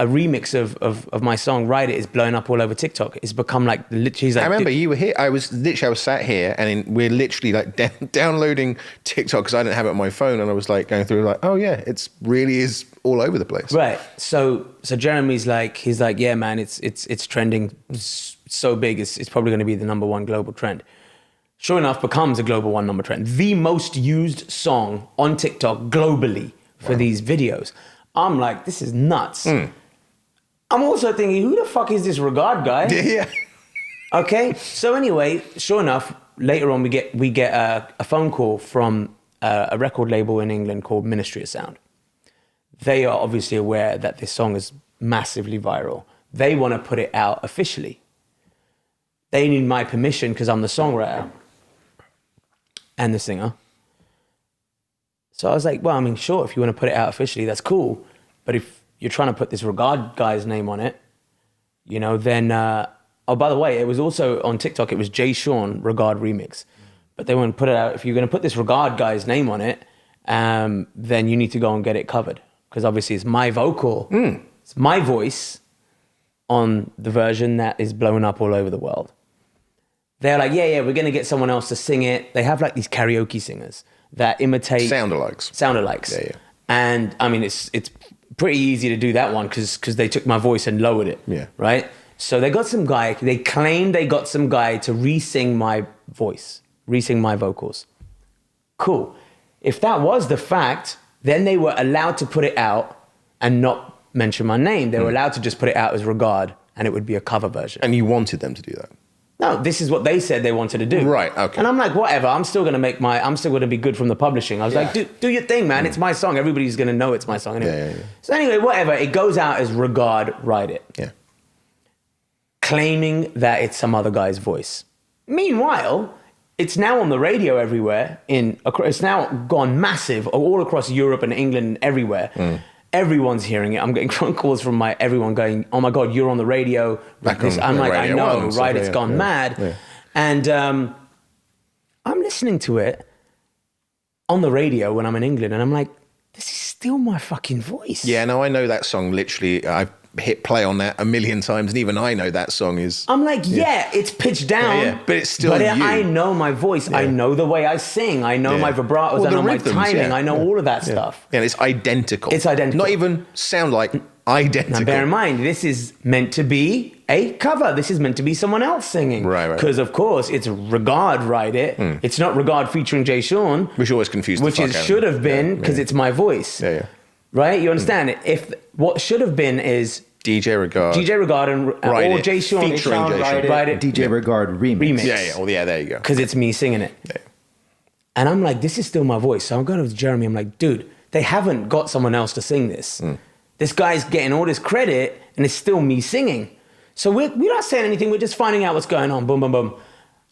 remix of my song "Ride It" is blowing up all over TikTok. It's become like literally. Like, I remember you were here. I was sat here, and we're literally like downloading TikTok because I didn't have it on my phone, and I was like going through like, oh yeah, it's really is all over the place. Right. So Jeremy's like, he's like, yeah, man, it's trending so big. It's probably going to be the #1 global trend. Sure enough, becomes a global #1 trend. The most used song on TikTok globally for these videos. I'm like, this is nuts. I'm also thinking, who the fuck is this Regard guy? Yeah. Okay. So anyway, sure enough, later on we get a phone call from a record label in England called Ministry of Sound. They are obviously aware that this song is massively viral. They want to put it out officially. They need my permission because I'm the songwriter and the singer. So I was like, well, I mean, sure, if you want to put it out officially, that's cool. But if you're trying to put this Regard guy's name on it, you know, then, oh, by the way, it was also on TikTok, it was Sean Regard remix. But they want to put it out, if you're going to put this Regard guy's name on it, then you need to go and get it covered. Because obviously it's my vocal, it's my voice on the version that is blowing up all over the world. They're like, yeah, we're going to get someone else to sing it. They have like these karaoke singers that imitate sound-alikes. Yeah. And I mean, it's pretty easy to do that one because they took my voice and lowered it. Yeah. Right. So they got some guy. They claimed they got some guy to re-sing my voice, re-sing my vocals. Cool. If that was the fact, then they were allowed to put it out and not mention my name. They were allowed to just put it out as Regard, and it would be a cover version. And you wanted them to do that? No, this is what they said they wanted to do. Right, okay. And I'm like, whatever, I'm still going to be good from the publishing. I was like, do your thing, man. It's my song. Everybody's going to know it's my song anyway. Yeah. So anyway, whatever. It goes out as Regard, Ride It. Yeah. Claiming that it's some other guy's voice. Meanwhile, it's now on the radio everywhere. It's now gone massive all across Europe and England and everywhere. Everyone's hearing it. I'm getting phone calls from everyone going, oh my God, you're on the radio. I'm like, I know, right? It's gone mad. Yeah. And I'm listening to it on the radio when I'm in England, and I'm like, this is still my fucking voice. Yeah, no, I know that song. Literally, I've hit play on that a million times, and even I know that song is... I'm like, it's pitched down, but it's still you. I know my voice. I know the way I sing. I know my vibratos. I know rhythms, my timing. I know all of that stuff. And it's identical. Not even sound like identical. Now, bear in mind, this is meant to be a cover. This is meant to be someone else singing. Right. Because, of course, it's Regard, Ride It. It's not Regard featuring Sean. Which always confused the fuck out of me. Which it should have been, because it's my voice. Yeah. Right? You understand? If what should have been is... DJ Regard and or Sean featuring Sean. Ride It. DJ Regard remix. Yeah. Oh, yeah, there you go. Because it's me singing it. Yeah. And I'm like, this is still my voice. So I'm going to Jeremy. I'm like, dude, they haven't got someone else to sing this. This guy's getting all this credit, and it's still me singing. So we're not saying anything. We're just finding out what's going on. Boom, boom, boom.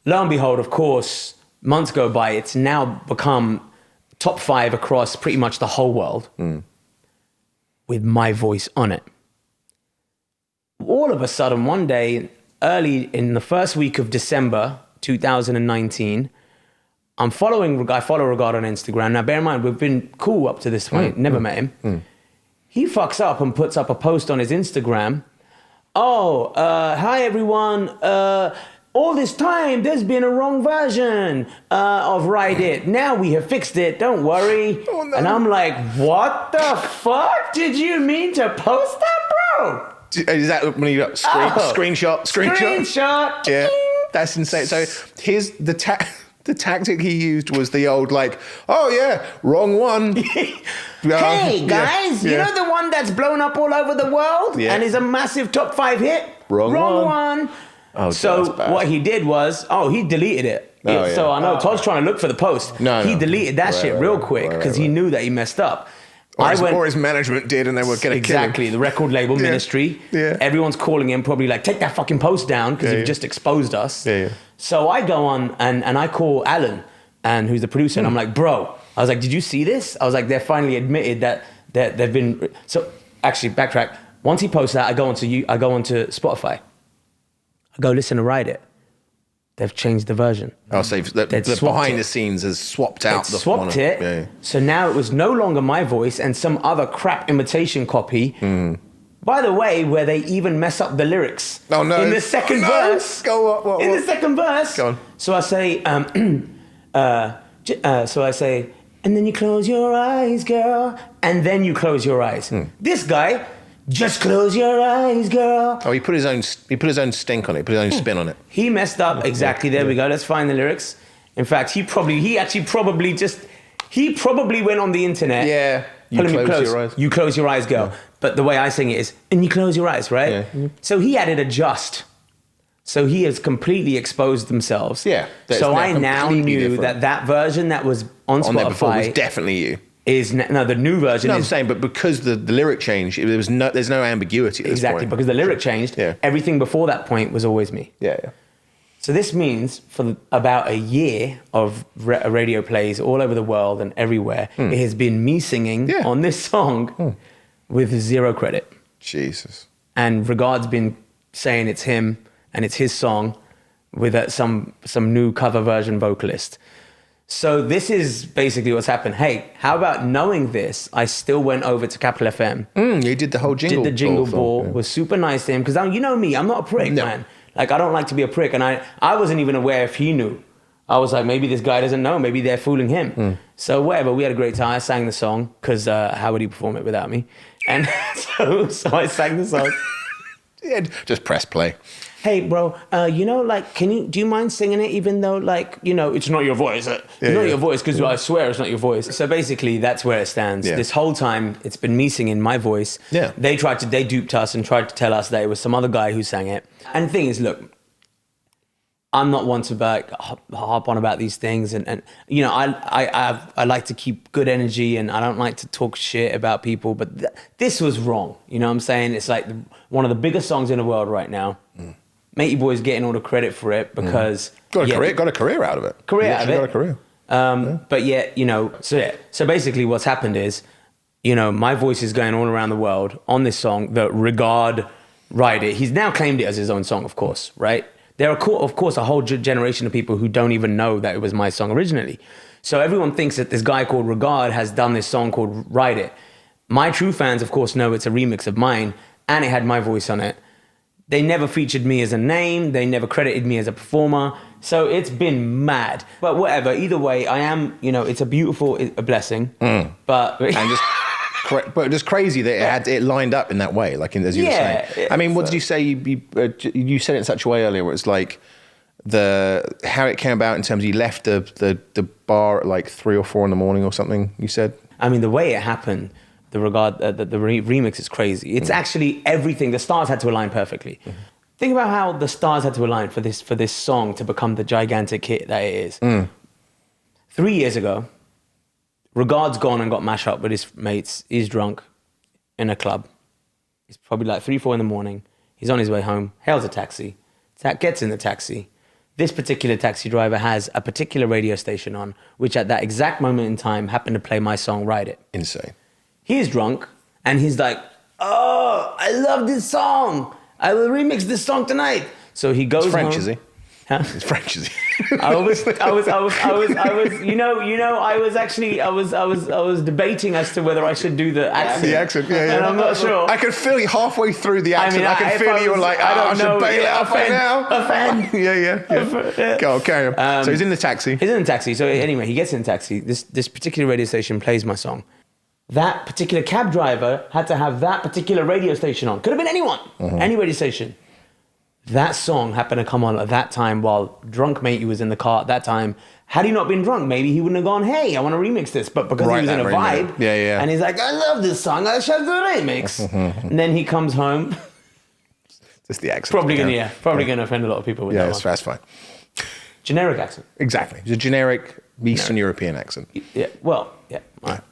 Lo and behold, of course, months go by. It's now become top 5 across pretty much the whole world with my voice on it. All of a sudden, one day, early in the first week of December 2019, I follow Regard on Instagram. Now, bear in mind, we've been cool up to this point. Never met him. He fucks up and puts up a post on his Instagram. Oh, hi, everyone. All this time, there's been a wrong version of Ride It. Now we have fixed it. Don't worry. Oh, no. And I'm like, what the fuck did you mean to post that, bro? Is that when you got screenshot? Yeah, that's insane. So here's the tactic he used was the old like, oh yeah, wrong one. Hey guys, you know the one that's blown up all over the world and is a massive top 5 hit? Wrong one. Oh, so what he did was, he deleted it. So I know Todd's trying to look for the post. He deleted that shit real quick because he knew that he messed up. Or his management did, and they were going to kill him. Exactly, the record label Ministry. Yeah. Everyone's calling him, probably like, take that fucking post down because you've just exposed us. Yeah. So I go on and I call Alan, and who's the producer, and I'm like, bro, I was like, did you see this? I was like, they're finally admitted that they've been. So actually, backtrack. Once he posts that, I go onto Spotify. I go listen to Ride It. They've changed the version. Oh, so the behind the scenes has swapped out the swapped it. Yeah. So now it was no longer my voice and some other crap imitation copy By the way, where they even mess up the lyrics. Oh, no. In the second No. verse. Go on. What? In the second verse. Go on. So I say, and then you close your eyes, girl. And then you close your eyes. This guy, just close your eyes, girl. Oh, he put his own stink on it. Put his own spin on it. He messed up. Exactly. There we go. Let's find the lyrics. In fact, he probably went on the internet. Yeah. You close your eyes. You close your eyes, girl. Yeah. But the way I sing it is, and you close your eyes, right? Yeah. So he added a just. So he has completely exposed themselves. Yeah. So I now knew that version that was on Spotify there before was definitely you. The new version. No, I'm saying, but because the lyric changed, there's no ambiguity at this exactly, point. because the lyric changed. Yeah. Everything before that point was always me. Yeah. So this means for about a year of radio plays all over the world and everywhere, it has been me singing on this song with zero credit. Jesus. And Regard's been saying it's him and it's his song with some new cover version vocalist. So this is basically what's happened. Hey, how about knowing this, I still went over to Capital FM. You did the whole jingle ball. Did the jingle ball, was super nice to him. Because you know me, I'm not a prick, man. Like, I don't like to be a prick. And I wasn't even aware if he knew. I was like, maybe this guy doesn't know. Maybe they're fooling him. So whatever, we had a great time. I sang the song because how would he perform it without me? And so I sang the song. Yeah, just press play. Hey, bro, do you mind singing it even though, it's not your voice? It's not your voice because I swear it's not your voice. So basically, that's where it stands. Yeah. This whole time, it's been me singing my voice. Yeah. They duped us and tried to tell us that it was some other guy who sang it. And the thing is, look, I'm not one to harp on about these things. And I like to keep good energy and I don't like to talk shit about people. But this was wrong. You know what I'm saying? It's like one of the biggest songs in the world right now. Matey Boy's getting all the credit for it because got a career out of it. Got a career. But yet, so basically what's happened is, my voice is going all around the world on this song that Regard Ride It. He's now claimed it as his own song, of course, right? There are, of course, a whole generation of people who don't even know that it was my song originally. So everyone thinks that this guy called Regard has done this song called Ride It. My true fans, of course, know it's a remix of mine and it had my voice on it. They never featured me as a name. They never credited me as a performer. So it's been mad. But whatever, either way, I am, it's a blessing. But just crazy that it lined up in that way, like as you were saying. I mean, what did you say? You said it in such a way earlier where it's like how it came about in terms of you left the bar at like 3 or 4 in the morning or something, you said? I mean, the way it happened, the remix is crazy. It's actually everything. The stars had to align perfectly. Think about how the stars had to align for this song to become the gigantic hit that it is. 3 years ago, Regard's gone and got mashed up with his mates. He's drunk in a club. It's probably like 3, 4 in the morning. He's on his way home, hails a taxi, gets in the taxi. This particular taxi driver has a particular radio station on, which at that exact moment in time happened to play my song, Ride It. Insane. He's drunk, and he's like, oh, I love this song. I will remix this song tonight. So he goes home. French, is he? Huh? It's French, is he? I was debating as to whether I should do the accent. The accent, yeah. And I'm not sure. I could feel you halfway through the accent. I can feel you were like, I should bail it up right now. Offend. Yeah. Go on, carry on. So he's in the taxi. So anyway, he gets in the taxi. This particular radio station plays my song. That particular cab driver had to have that particular radio station on. Could have been anyone, any radio station. That song happened to come on at that time while drunk matey was in the car at that time. Had he not been drunk, maybe he wouldn't have gone, hey, I want to remix this. But because he was in a vibe, and he's like, I love this song, I should do a remix. And then he comes home. Just the accent. Probably going to offend a lot of people with that one. That's fine. Generic accent. Exactly. It's a generic Eastern European accent. Yeah, well, yeah. All right.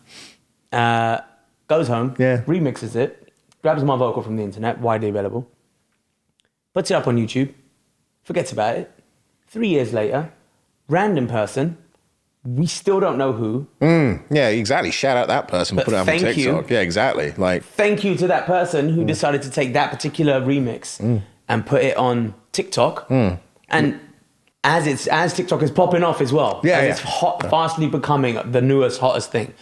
Goes home, remixes it, grabs my vocal from the internet, widely available, puts it up on YouTube, forgets about it. 3 years later, random person, we still don't know who. Yeah, exactly. Shout out that person, put it up on TikTok. Yeah, exactly. Like, thank you to that person who decided to take that particular remix and put it on TikTok. And as TikTok is popping off as well, it's fastly becoming the newest, hottest thing.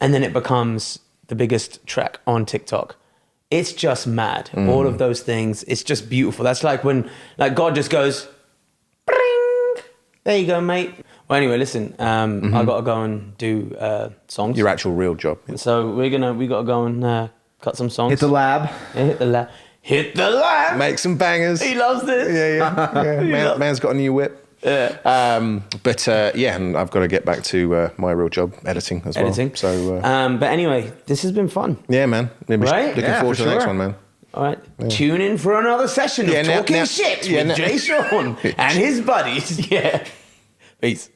And then it becomes the biggest track on TikTok. It's just mad. All of those things. It's just beautiful. That's like when like God just goes, bring. There you go, mate. Well, anyway, listen. I got to go and do songs. Your actual real job. So we got to go and cut some songs. Hit the lab. Yeah, hit the lab. Hit the lab. Make some bangers. He loves this. Yeah. Man's got a new whip. Yeah. And I've got to get back to my real job, editing as well. So, but anyway, this has been fun. yeah, man. Right? Looking forward to the next one, man. All right. Tune in for another session of Talking Shit with Jay Sean and his buddies. Yeah. Peace.